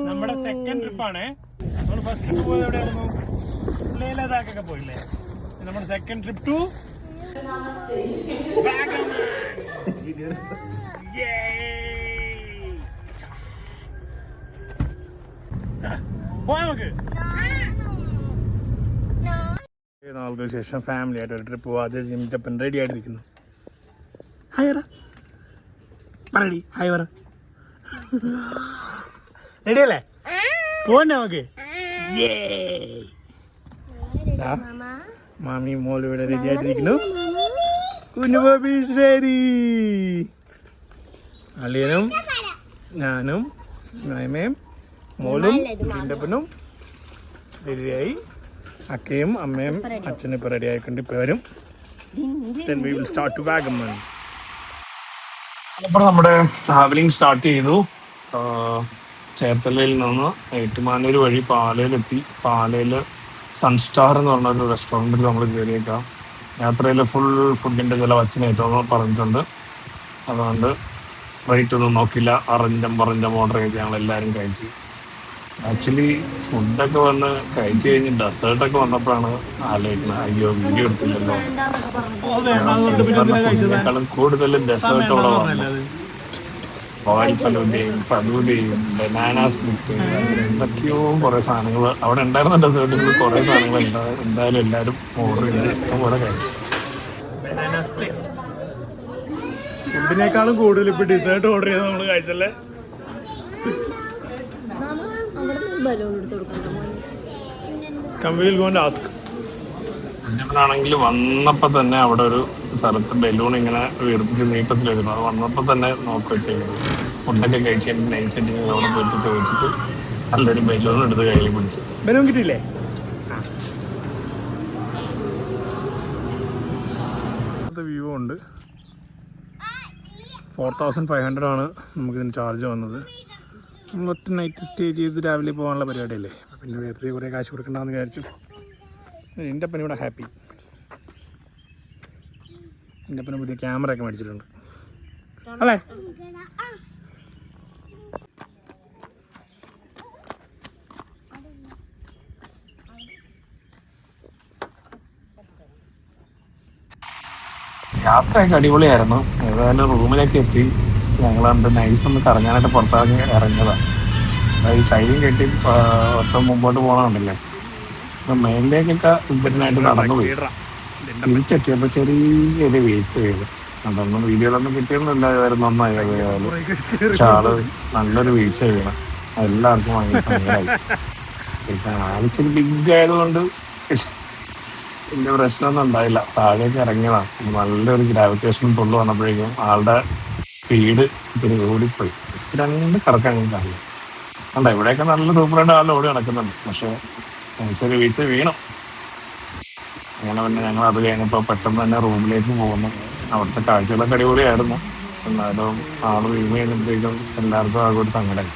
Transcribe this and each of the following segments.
നമ്മുടെ സെക്കൻഡ് ട്രിപ്പാണ്. നമ്മൾ ഫസ്റ്റ് ട്രിപ്പ് പോയത് എവിടെയായിരുന്നു? ലേ ലഡാക്കൊക്കെ പോയില്ലേ? നമ്മുടെ സെക്കൻഡ് ട്രിപ്പ് ടു പോയാ നമുക്ക് നാളുകൾക്ക് ശേഷം ഫാമിലി ആയിട്ട് ഒരു ട്രിപ്പ് പോവാതെ ജിംറ്റപ്പൻ റെഡി ആയിട്ടിരിക്കുന്നു. ഹായ് പറ റെഡി, ഹായ് പറ. റെഡി അല്ലേ? പോന്നെ നമുക്ക്. മാമി മോൾ ഇവിടെ റെഡി ആയിട്ടിരിക്കുന്നു. കുഞ്ഞുബാബി അളിയനും ഞാനും നയമയും മോളും ജിംറ്റപ്പനും റെഡിയായി. അക്കയും അമ്മയും അച്ഛനും ഇപ്പൊ റെഡി ആയിക്കൊണ്ട് ഇപ്പൊ വരും. Then we will start to Vagamon. അപ്പോൾ നമ്മുടെ ട്രാവലിംഗ് സ്റ്റാർട്ട് ചെയ്തു. ചേർത്തലയിൽ നിന്ന് ഏറ്റുമാനൂർ വഴി പാലയിലെത്തി. പാലയിൽ സൺസ്റ്റാർ എന്ന് പറഞ്ഞൊരു റെസ്റ്റോറൻറ്റിൽ നമ്മൾ കയറിയേക്കാം. യാത്രയിൽ ഫുൾ ഫുഡിൻ്റെ ചില വച്ചനേറ്റവും പറഞ്ഞിട്ടുണ്ട്. അതുകൊണ്ട് റേറ്റ് ഒന്നും നോക്കില്ല, അറിഞ്ഞം ഓർഡർ ചെയ്ത് ഞങ്ങൾ എല്ലാവരും കഴിച്ചു. ആക്ച്വലി ഫുഡൊക്കെ വന്ന് കഴിച്ചു കഴിഞ്ഞ് ഡെസേർട്ടൊക്കെ വന്നപ്പോഴാണ് ആലോചിക്കുന്നത്, അയ്യോ വീഡിയോ എടുത്തില്ലല്ലോ. ഫുഡിനേക്കാളും കൂടുതൽ ഡെസേർട്ട് അവിടെ വന്നു. ഓയിൽ ഫലൂദയും ബനാന സ്പ്ലിറ്റ്, അങ്ങനെ എന്തൊക്കെയോ കുറേ സാധനങ്ങൾ അവിടെ ഉണ്ടായിരുന്ന. ഡെസേർട്ടുകൾ കുറേ സാധനങ്ങൾ എന്തായാലും എല്ലാവരും ഓർഡർ ചെയ്ത് ഇഷ്ടംപോലെ കഴിച്ചു. ഫുഡിനേക്കാളും കൂടുതൽ ഇപ്പൊ ഡെസേർട്ട് ഓർഡർ ചെയ്ത് നമ്മൾ കഴിച്ചല്ലേ. കുഞ്ഞപ്പനാണെങ്കിൽ വന്നപ്പോ തന്നെ അവിടെ ഒരു സ്ഥലത്ത് ബലൂൺ ഇങ്ങനെ വീർപ്പിച്ച് നീട്ടത്തിൽ വരുന്നു. അത് വന്നപ്പോ തന്നെ നോക്കി വെച്ചേക്കുന്നത്. ഫുഡൊക്കെ കഴിച്ചിട്ട് നൈറ്റ് അവിടെ പോയിട്ട് ചോദിച്ചിട്ട് നല്ലൊരു ബലൂൺ എടുത്ത് കയ്യിൽ പിടിച്ചു. ബലൂൺ കിട്ടിയില്ലേ? വ്യൂ ഉണ്ട്. 4500 ആണ് നമുക്കിതിന് ചാർജ് വന്നത്. നമ്മൾ ഒറ്റ നൈറ്റ് സ്റ്റേ ചെയ്ത് രാവിലെ പോകാനുള്ള പരിപാടിയല്ലേ, പിന്നെ വെറുതെ കുറേ കാശ് കൊടുക്കണ്ടെന്ന് വിചാരിച്ചു. എൻ്റെ അപ്പൻ ഇവിടെ ഹാപ്പി. എൻ്റെ അപ്പന് പുതിയ ക്യാമറ ഒക്കെ മേടിച്ചിട്ടുണ്ട് അല്ലേ? യാത്രയൊക്കെ അടിപൊളിയായിരുന്നു. ഏതായാലും റൂമിലേക്ക് എത്തി. ഞങ്ങളണ്ട് നൈസ് ഒന്ന് കറങ്ങാനായിട്ട് പുറത്തിറങ്ങി ഇറങ്ങിയതാണ്. ഈ കൈയും കെട്ടി ഒറ്റ മുമ്പോട്ട് പോകണമുണ്ടല്ലേ. അപ്പം മേലിലേക്കൊക്കെ ഉപ്പനായിട്ട് നടന്നു പോയി. തിരിച്ചെത്തിയപ്പോൾ ചെറിയൊരു വീഴ്ച ചെയ്തു. അതൊന്നും വീഡിയോയിലൊന്നും കിട്ടിയൊന്നുമില്ല. നന്നായി ആയാലും പക്ഷെ ആള് നല്ലൊരു വീഴ്ച ചെയ്യണം. എല്ലാവർക്കും ഭയങ്കര സങ്കടമായി. പിന്നെ ആളിച്ചിരി ബിഗ് ആയതുകൊണ്ട് വലിയ പ്രശ്നമൊന്നും ഉണ്ടായില്ല. താഴേക്ക് ഇറങ്ങിയതാണ്. നല്ലൊരു ഗ്രാവിറ്റേഷൻ പുള്ള് വന്നപ്പോഴേക്കും ആളുടെ സ്പീഡ് ഇച്ചിരി ഓടിപ്പോയി. രണ്ട് കറക്കം ഞങ്ങൾക്ക് അറിയാം. അല്ല ഇവിടെയൊക്കെ നല്ല സൂപ്പറായിട്ട് ആൾ ഓടി നടക്കുന്നുണ്ട്. പക്ഷെ ചെറിയ വീഴ്ച വീണം. അങ്ങനെ പിന്നെ ഞങ്ങൾ അത് കഴിഞ്ഞപ്പോൾ പെട്ടെന്ന് തന്നെ റൂമിലേക്ക് പോകുന്നു. അവിടുത്തെ കാഴ്ചകളൊക്കെ അടിപൊളിയായിരുന്നു. എന്നാലും ആള് വീണ് കഴിഞ്ഞപ്പോഴേക്കും എല്ലാവർക്കും ആകെ ഒരു സങ്കടമായി.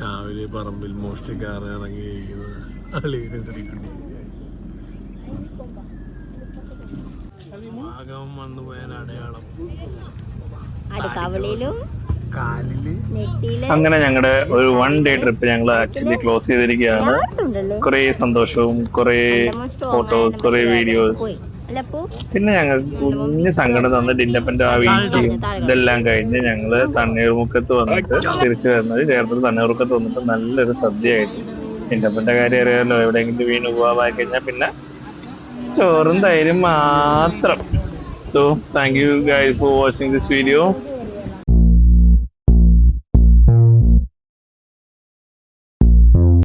രാവിലെ പറമ്പിൽ മോഷ്ടിക്കാറ് ഇറങ്ങിയിരിക്കുന്നത് അളിയനെ ഭാഗം വന്നു പോയാൽ അടയാളം. അങ്ങനെ ഞങ്ങളുടെ ഒരു 1 ഡേ ട്രിപ്പ് ഞങ്ങൾ ആക്ച്വലി ക്ലോസ് ചെയ്തിരിക്കുകയാണ്. കുറെ സന്തോഷവും കുറെ ഫോട്ടോസ്, കുറെ വീഡിയോസ്, പിന്നെ ഞങ്ങൾക്ക് കുഞ്ഞ് സങ്കടം തന്ന ഡിന്നപ്പന്റെ ആ വീഴ്ചയും ഇതെല്ലാം കഴിഞ്ഞ് ഞങ്ങള് തണ്ണീർമുക്കത്ത് വന്നിട്ട് തിരിച്ചു വരുന്നത്. ചേർത്തല തണ്ണീർമുക്കത്ത് വന്നിട്ട് നല്ലൊരു സദ്യ കഴിച്ചു. ഡിന്നപ്പന്റെ കാര്യം അറിയാമല്ലോ, എവിടെയെങ്കിലും വീണ് പോവാമായി കഴിഞ്ഞാൽ പിന്നെ ചോറും തൈരും മാത്രം. So thank you guys for watching this video.